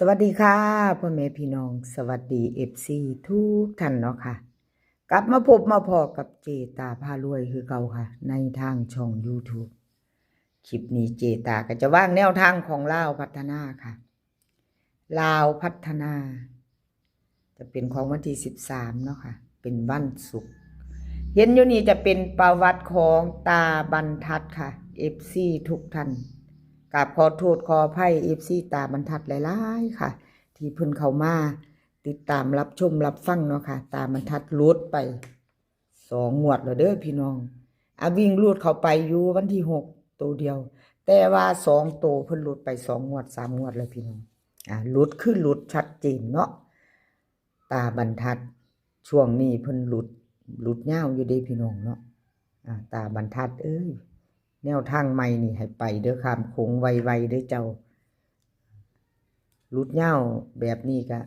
สวัสดีค่ะพ่อแม่พี่น้องสวัสดีFCทุกท่านเนาะค่ะกลับมาพบมาพอกับเจตาพารวยคือเก่าค่ะในทางช่อง YouTube คลิปนี้เจตาก็จะว่างแนวทางของลาวพัฒนาค่ะลาวพัฒนาจะเป็นของวันที่13เนาะค่ะเป็นวันศุกร์เห็นอยู่นี่จะเป็นประวัติของตาบรรทัดค่ะ FC ทุกท่านกับขอโทษขออภัย FC ตาบรรทัดหลายๆค่ะที่เพิ่นเข้ามาติดตามรับชมรับฟังเนาะค่ะตาบรรทัดหลุดไป2งวดแล้วเด้อพี่น้องวิ่งหลุดเข้าไปอยู่วันที่6ตัวเดียวแต่ว่า2ตัวเพิ่นหลุดไป2งวด3งวดแล้วพี่น้องหลุดคือหลุดชัดเจนเนาะตาบรรทัดช่วงนี้เพิ่นหลุดยาวอยู่เด้พี่น้องเนาะตาบรรทัดแนวทางใหม่นี่ให้ไปเด้อข้ามโค้งไวๆเด้อเจ้าลุดเหย้าแบบนี้ก็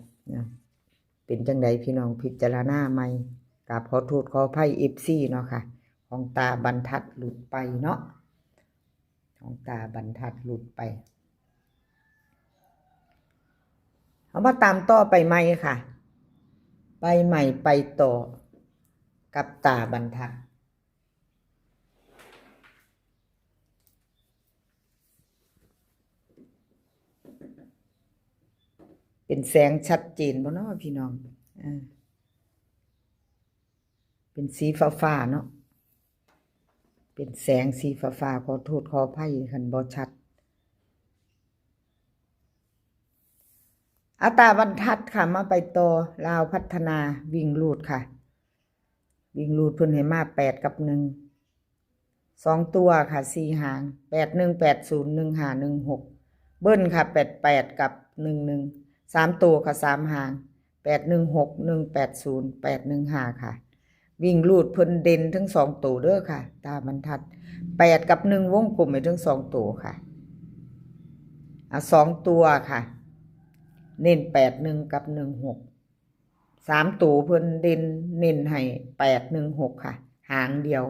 เป็นจังไดพี่น้องพิจารณาใหม่กับขอโทษขออภัย FC เนาะค่ะของตาบรรทัดหลุดไปเนาะของตาบรรทัดหลุดไปเอามาตามต่อไปใหม่ค่ะไปใหม่ไปต่อกับตาบรรทัดเป็นแสงชัดเจนบ่เนาะพี่น้องเป็นสีฟ้าเนาะเป็นแสงสีฟ้าขอโทษขออภัยคันบ่ชัดตาบรรทัดค่ะมาไปต่อลาวพัฒนาวิ่งลูดค่ะวิ่งลูดเพิ่นให้มา8กับ1 2ตัวค่ะ4หาง81 80 15 16เบิ้ลค่ะ88กับ11 3ตัวค่ะ3หาง816 180 815ค่ะวิ่งลูดเพิ่นเด่นทั้ง2ตัวเด้อค่ะตาบรรทัด8กับ1วงกลมให้ทั้ง2ตัวค่ะ2ตัวค่ะเน้น81กับ16 3ตัวเพิ่นเด่นเน้นให้816ค่ะหางเดียว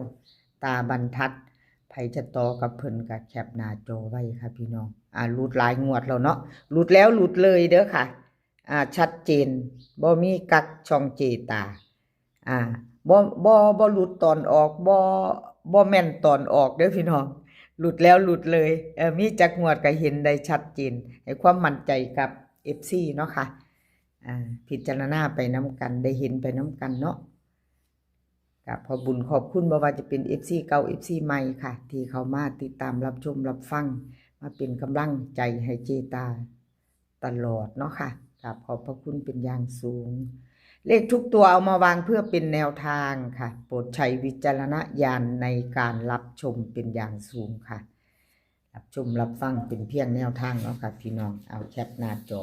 ตาบรรทัดไผจะต่อกับเพิ่นก็แคปหน้าจอไว้ค่ะพี่น้องหลุดหลายงวดแล้วเนาะหลุดแล้วหลุดเลยเด้อค่ะชัดเจนบ่มีกักช่องเจตาบ่หลุดตอนออกบ่แม่นตอนออกเด้อพี่น้องหลุดแล้วหลุดเลยมีจักงวดก็เห็นได้ชัดเจนให้ความมั่นใจกับ FC เนาะค่ะพิจารณาไปน้ำกันได้เห็นไปน้ำกันเนาะกับพอบุญขอบคุณบ่ว่าจะเป็น FC เก่า FC ใหม่ค่ะที่เขามาติดตามรับชมรับฟังมาเป็นกำลังใจให้เจตาตลอดเนาะค่ะกับขอบพระคุณเป็นอย่างสูงเลขทุกตัวเอามาวางเพื่อเป็นแนวทางค่ะโปรดใช้วิจารณญาณในการรับชมเป็นอย่างสูงค่ะรับชมรับฟังเป็นเพียงแนวทางเนาะค่ะพี่น้องเอาแคปหน้าจอ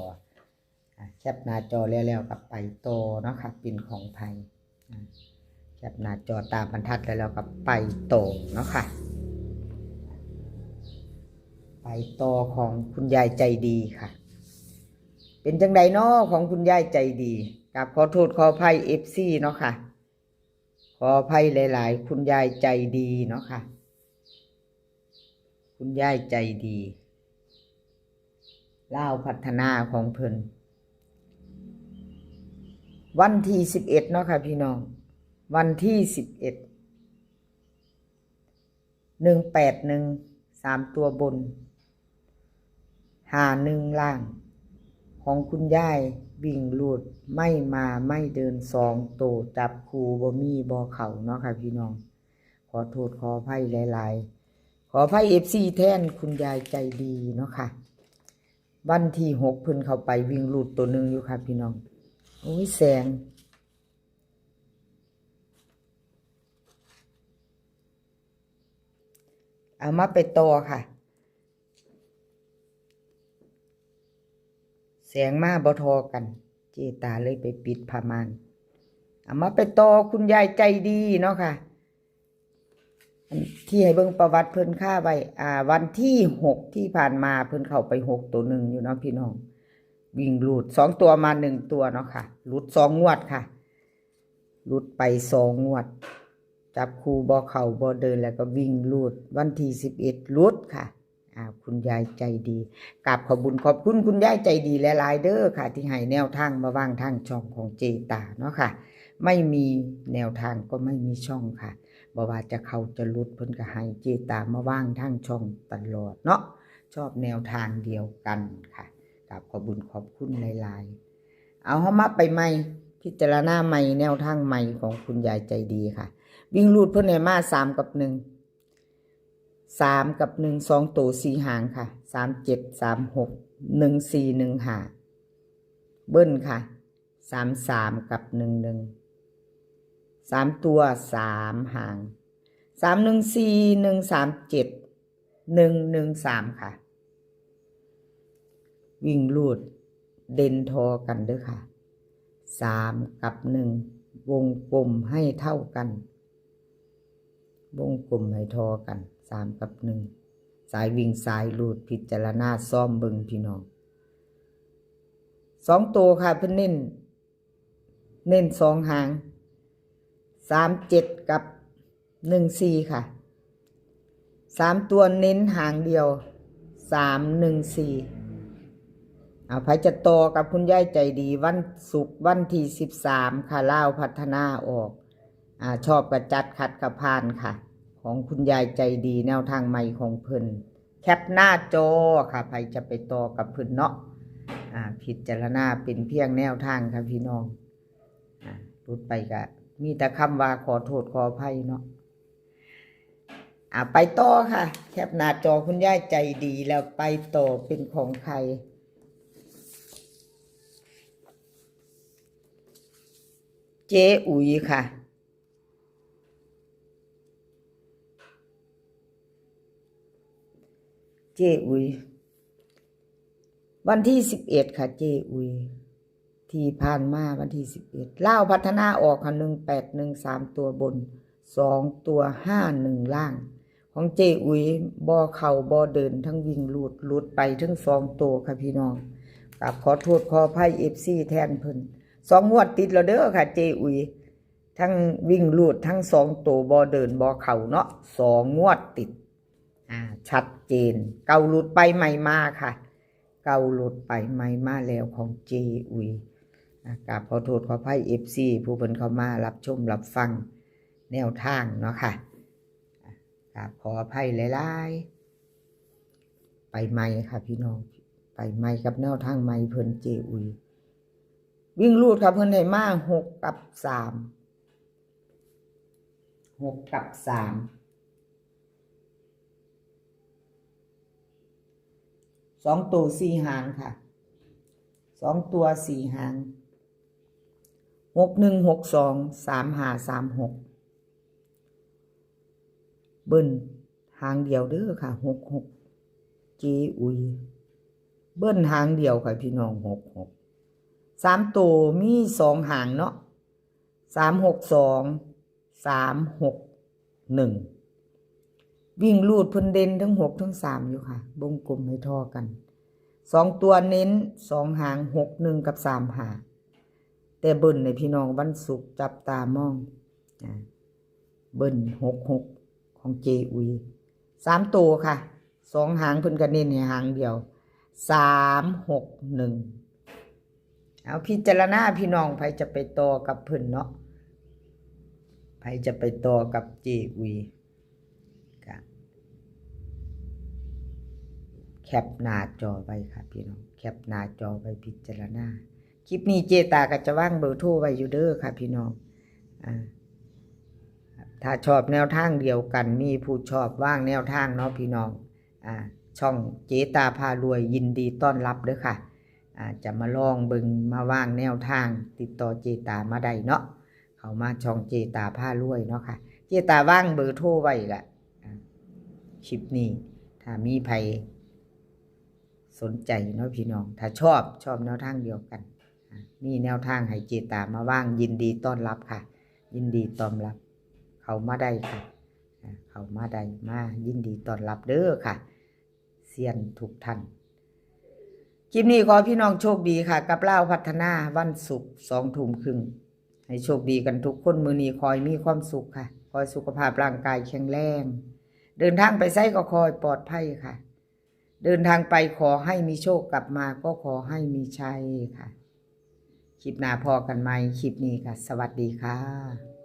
แคปหน้าจอแล้วกับไปโตเนาะค่ะเป็นของไทยแคปหน้าจอตามบรรทัดแล้วกับไปโตเนาะค่ะไปโตของคุณยายใจดีค่ะเป็นจังใดเนาะของคุณยายใจดีกับขอโทษขออภัย FC เนาะค่ะขออภัยหลายๆคุณยายใจดีเนาะค่ะคุณยายใจดีลาวพัฒนาของเพิ่นวันที่11เนาะค่ะพี่น้องวันที่11 181 3ตัวบน51ล่างของคุณยายวิ่งลูดไม่มาไม่เดิน2ตัวจับคูบ่มีบ่เข่าเนาะค่ะพี่น้องขอโทษขออภัยหลายๆขออภัย FC แทนคุณยายใจดีเนาะค่ะวันที่6เพิ่นเข้าไปวิ่งลูดตัวนึงอยู่ค่ะพี่น้องโอ้ยแสงเอามาไปต่อค่ะแสงมาบ่ทอกันเจตาเลยไปปิดผ้าม่านเอามาไปต่อคุณยายใจดีเนาะค่ะที่ให้เบิ่งประวัติเพิ่นค่าไว้วันที่6ที่ผ่านมาเพิ่นเข้าไป6ตัวนึงอยู่เนาะพี่น้องวิ่งหลุด2ตัวมา1ตัวเนาะค่ะหลุด2งวดค่ะหลุดไป2งวดจับคู่บ่เข้าบ่เดินแล้วก็วิ่งหลุดวันที่11หลุดค่ะ คุณยายใจดีกราบขอบคุญขอบคุณคุณยายใจดีหลายๆเด้อค่ะที่ให้แนวทางมาว่างทางช่องของเจตาเนาะค่ะไม่มีแนวทางก็ไม่มีช่องค่ะบ่ว่าจะเข้าจะหลุดเพิ่นก็ให้เจตามาว่างทางช่องตลอดเนาะชอบแนวทางเดียวกันค่ะกราบขอบคุญขอบคุณหลายๆเอาเฮามาไปใหม่พิจารณาใหม่แนวทางใหม่ของคุณยายใจดีค่ะวิ่งรูดเพิ่นให้มา3 กับ 1 3 กับ 1 2 ตัว4 หางค่ะ3 7 3 6 1 4 1 5เบิ้ลค่ะ3 3 กับ 1 1 3 ตัว3 หาง3 1 4 1 3 7 1 1 3ค่ะวิ่งรูดเด่นทอกันเด้อค่ะ3 กับ 1วงกลมให้เท่ากันวงกลมให้ทอกัน3 กับ 1สายวิ่งสายรูดพิจารณาซ่อมเบิ่งพี่น้อง2 ตัวค่ะเพิ่นเน้น2 หาง3 7 กับ 1 4ค่ะ3 ตัวเน้นหางเดียว3 1 4ไผจะต่อกับคุณยายใจดีวันศุกร์วันที่13ค่ะลาวพัฒนาออกชอบกระจัดขัดกระพานค่ะของคุณยายใจดีแนวทางใหม่ของเพิ่นแคปหน้าจอค่ะใครจะไปต่อกับเพิ่นเนาะพิจารณาเป็นเพียงแนวทางค่ะพี่น้องพูดไปก็มีแต่คำว่าขอโทษขออภัยเนาะไปต่อค่ะแคปหน้าจอคุณยายใจดีแล้วไปต่อเป็นของใครเจ๊อุ๋ยค่ะเจ๊อุ๋ยวันที่11ค่ะเจ๊อุ๋ยที่ผ่านมาวันที่11ลาวพัฒนาออกค่ะ18 1 3ตัวบน2ตัว5 1ล่างของเจ๊อุ๋ยบ่เข้าบ่เดินทั้งวิ่งหลุดไปทั้ง2ตัวค่ะพี่น้องกับขอโทษขออภัย FC แทนเพิ่น2 งวดติดแล้วเด้อค่ะเจ๊อุ๋ยทั้งวิ่งหลุดทั้ง2ตัวบ่เดินบ่เข้าเนาะ2 งวดติดชัดเจนเก่าหลุดไปใหม่มาค่ะเก่าหลุดไปใหม่มาแล้วของเจอุ๋ยกราบขอโทษขออภัย FC ผู้เพิ่นเข้ามารับชมรับฟังแนวทางเนาะค่ะกราบขออภัยหลายๆไปใหม่ค่ะพี่น้องไปใหม่กับแนวทางใหม่เพิ่นเจอุ๋ยวิ่งรูดค่ะเพิ่นให้มา6 กับ 3 6 กับ 3 2 ตัว4 หางค่ะ2 ตัว4 หาง6 1 6 2 3 5 3 6เบิ้ลหางเดียวเด้อค่ะ6 6เจอุ๋ยเบิ้ลหางเดียวค่ะพี่น้อง6 6 3 ตัวมี2 หางเนาะ3 6 2 3 6 1วิ่งลูดเพิ่นเด่นทั้ง6ทั้ง3อยู่ค่ะวงกลมให้ทอกัน2 ตัวเน้น2 หาง6 1 กับ 3 หาแต่เบิ้ลในพี่น้องวันศุกร์จับตามองเบิ้ล6 6ของเจอุ๋ย3 ตัวค่ะ2 หางเพิ่นก็เน้นให้หางเดียว3 6 1เอาพิจารณาพี่น้องไผจะไปต่อกับเพิ่นเนาะไผจะไปต่อกับเจอุ๋ยแคปหน้าจอไว้ค่ะพี่น้องแคปหน้าจอไว้พิจารณาคลิปนี้เจตาก็จะวางเบอร์โทรไว้อยู่เด้อค่ะพี่น้องถ้าชอบแนวทางเดียวกันมีผู้ชอบว่างแนวทางเนาะพี่น้องช่องเจตาพารวยยินดีต้อนรับเด้อค่ะจะมาลองเบิ่งมาว่างแนวทางติดต่อเจตามาได้เนาะเขามาช่องเจตาพารวยเนาะค่ะเจตาว่างเบอร์โทรไว้ละคลิปนี้ถ้ามีใครสนใจเนาะพี่น้องถ้าชอบแนวทางเดียวกันมีแนวทางให้เจตามาว่างยินดีต้อนรับค่ะยินดีต้อนรับเขามาได้ค่ะเขามาได้มายินดีต้อนรับเด้อค่ะเซียนทุกท่านคลิปนี้ขอพี่น้องโชคดีค่ะกับลาวพัฒนาวันศุกร์2 ทุ่มครึ่งให้โชคดีกันทุกคนมื้อนี้คอยมีความสุขค่ะคอยสุขภาพร่างกายแข็งแรงเดินทางไปไสก็คอยปลอดภัยค่ะ เดินทางไปขอให้มีโชคกลับมาก็ขอให้มีชัยค่ะคลิปหน้าพอกันไหมคลิปนี้ค่ะสวัสดีค่ะ